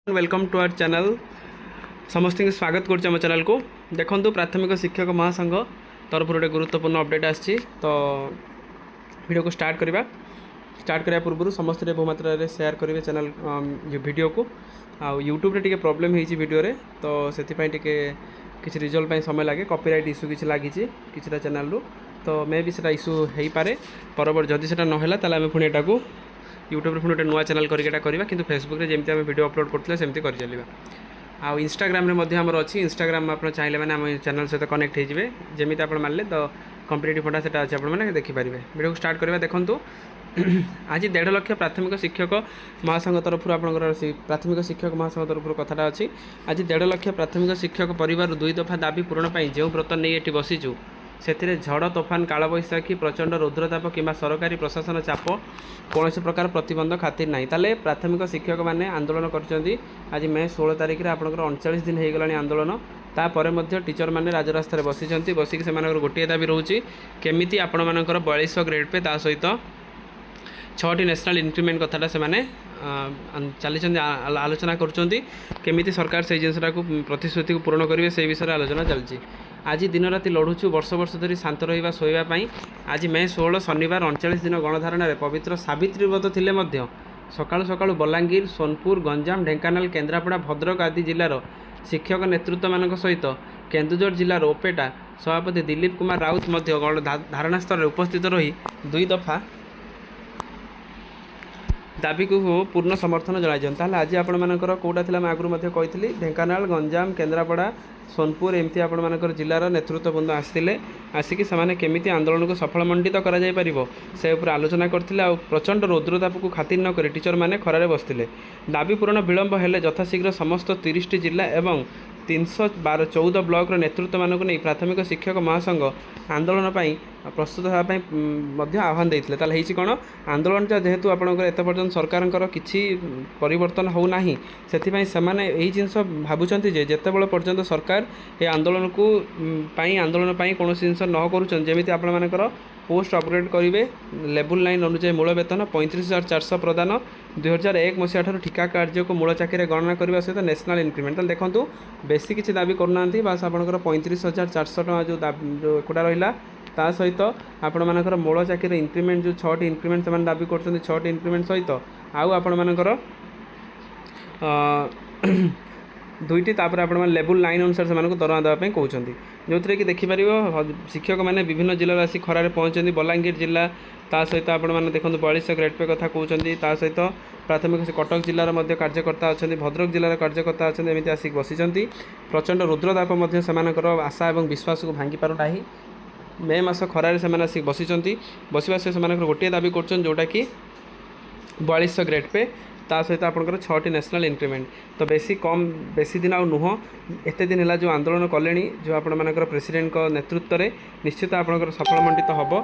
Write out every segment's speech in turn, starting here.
Welcome to our channel समस्त स्वागत करुँच channel को देखो प्राथमिक शिक्षक महासंघ तरफ गोटे गुरुत्वपूर्ण अपडेट आसी तो वीडियो को स्टार्ट करने पूर्व समस्त बहु मात्रा शेयर करेंगे चैनल वीडियो को यूट्यूब रे टिके प्रॉब्लम होती वीडियो रे तो से किसी रिजल्व समय लगे कॉपीराइट इश्यू किसी लगी किसी चैनल रू तो मे भी से इश्यू हो पारे परवर्त जदि से ना आम पुणी एटा को यूट्यूब रे गोटे नुआ चैनल करवा कि फेसबुक रे जमी आम वीडियो अपलोड करते सेमती कर चलवा आउ इंस्टाग्राम आमर अच्छी इंस्टाग्राम आप चाहिए मैंने आम चैनल सहित कनेक्ट होइजिबे जमी आप मारे तो कॉम्पिटिटिव फंडा से अच्छे आपने देखिपारे वीडियो को स्टार्ट करवा देखूँ आज 1.5 लाख प्राथमिक शिक्षक महासंघ तरफ आप प्राथमिक शिक्षक महासंघ तरफ कथाटा अच्छी आज 1.5 लाख प्राथमिक शिक्षक परिवार 2 दफा दाबी पूरण जो व्रत नहीं ये बसीचु से झड़ तोफान काल बैशाखी प्रचंड रुद्रताप कि सरकारी प्रशासन चाप कौन प्रकार प्रतिबंध खातिर ना ताले प्राथमिक शिक्षक मैंने आंदोलन कर आज मे 16 तारिख में आपंकर 39 दिन हो गला आंदोलन तापर टीचर मैंने राजरास्तार बसी बसिक से गोटे दाबी रोचे केमी आपण मानकर 42 ग्रेड पे ता सहित 6टी नेशनल इंक्रीमेंट कथाटा से चली आलोचना करमी सरकार से जिनसा प्रतिश्रुति को पूरण करेंगे से विषय आलोचना चलती आज दिन राति लड़ुचु वर्ष वर्ष धरी शांत रहा शोवाई आज मे 16 शनिवार 39 दिन गणधारण पवित्र सावित्री व्रत थिले सकाळु सकाळु बलांगीर सोनपुर गंजाम ढेंकानाल केन्द्रापड़ा भद्रक आदि जिलार शिक्षक नेतृत्व मान सहित केन्दुझर जिलार ओपेटा सभापति दिलीप कुमार राउत धारणा स्थल उपस्थित रही 2 दफा दाबी को पूर्ण समर्थन जन आज आपर कौटा थी आगुरी कही ढेंकानाल गंजाम केन्द्रापड़ा सोनपुर एमती आपर जिलार नेतृत्वबृंद आसते आसिक केमी आंदोलन को सफल मंडित से आलोचना करते प्रचंड रौद्रताप को खातिर नक टीचर मैंने खरारे बसते दाबी पूरण विलंब हेले यथाशीघ्र समस्त 30टी जिला एवं 314 ब्लॉक नेतृत्व मानक नहीं प्राथमिक शिक्षक महासंघ आंदोलन प्रस्तुत होगापी आह्वान देते कौन आंदोलन जेहेतु आपंकर एत पर्यटन सरकार किसी परिवर्तन होना से जिनस भावुं जिते बड़े पर्यटन सरकार ये आंदोलन को आंदोलन कौन जिन न करमी आपर पोस्ट अपग्रेड करेंगे लेवल 9 अनुसार मूल वेतन 35,400 प्रदान 2001 मसीहा ठार ठिका कार्य को मूल चाकरी गणना करने सहित नेशनल इंक्रीमेंट देखूँ बेसी किसी दाबी करना बास आपंकर 35,400 टका जो एकोटा रहा ता सहित आपण मानकर मूल चाकरी इंक्रीमेंट जो 6टी इंक्रीमेंट से दाबी कर 6टी इंक्रीमेंट सहित आउ आपण मानकर 2टी तापर आप लेवल 9 अनुसार से दरमा देवाई कहते जो थे कि देखिपर शिक्षक मैंने विभिन्न जिले आसी खरारे पहुँचती बलांगीर जिला ता सहित आप देखो 42 ग्रेड पे कथा कहते सहित प्राथमिक कटक जिलार कार्यकर्ता अच्छा भद्रक जिलार कार्यकर्ता अच्छा एमती आसिक बसी प्रचंड रुद्रताप से आशा और विश्वास को भांगी पारना मे मास खरारे से आसिक बसवा से गोटे दाबी कर जोटा कि 42 ग्रेड पे ता सहित आपंकर 6टी नेशनल इंक्रीमेंट तो बेसी दिन नुह एत दिन है जो आंदोलन कले जो आपर प्रेसिडेंट नेतृत्व में निश्चित आपंकर सफल मंडित हम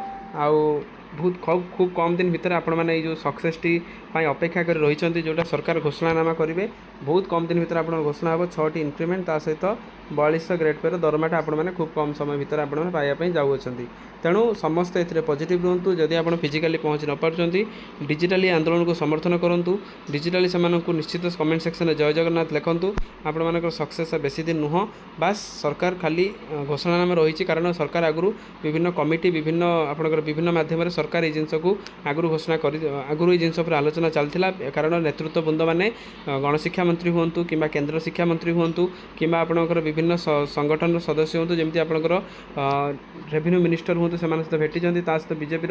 आउ बहुत खूब कम दिन भितर आपण मैंने जो सक्सेस टी अपेक्षा कर रही जोटा सरकार घोषणानामा करेंगे बहुत कम दिन भितर आप घोषणा हम 6टी इंक्रीमेंट ता सहित 42 ग्रेड पे दरमाटा आपण मैंने खूब कम समय भितर आपण पाइबापी जाऊँच तेणु समस्त ए पॉजिटिव रुहतु जदि आप फिजिकाली पहुँची न पार्टी डिजिटाली आंदोलन को समर्थन करूँ डिजिटाली से निश्चित कमेंट सेक्शन में जय जगन्नाथ लिखूँ आपण सक्सेस बेसी दिन नुह बास सरकार खाली घोषणानामा रही कारण सरकार आगु विभिन्न कमिटी विभिन्न आपंकर विभिन्न माध्यम सरकार ये जिनस को आगु घोषणा कर आगु ये जिनस आलोचना चलता कारण नेतृत्व बृंद मैंने गणशिक्षा मंत्री हूँ कि केन्द्र शिक्षा मंत्री हूँ कि आपंकर विभिन्न संगठन सदस्य हूँ जमी आपंकर रेवेन्यू मिनिस्टर हूँ से सहित भेटी सहित बीजेपी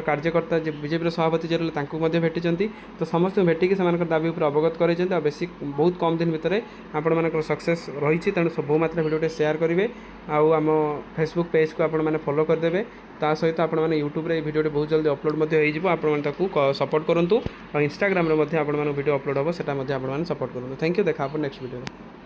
कार्यकर्ता बीजेपी सभापति जो रहे भेटी तो समस्त भेटिकी से दाबी उपर अवगत कर बेसी बहुत कम दिन भितर आपण मानकर सक्सेस रही तेणु बहु मात्रा भिडियो शेयर करेंगे आम फेसबुक पेज को आपण फॉलो करदे ता सहित आपण मैंने यूट्यूब रे भिडियो बहुत जल्दी अपलोड हो सपोर्ट करूँ और इंस्टाग्राम रे भिडियो अपलोड हम से सपोर्ट करूँ थैंक यू देखा आप नेक्स्ट वीडियो।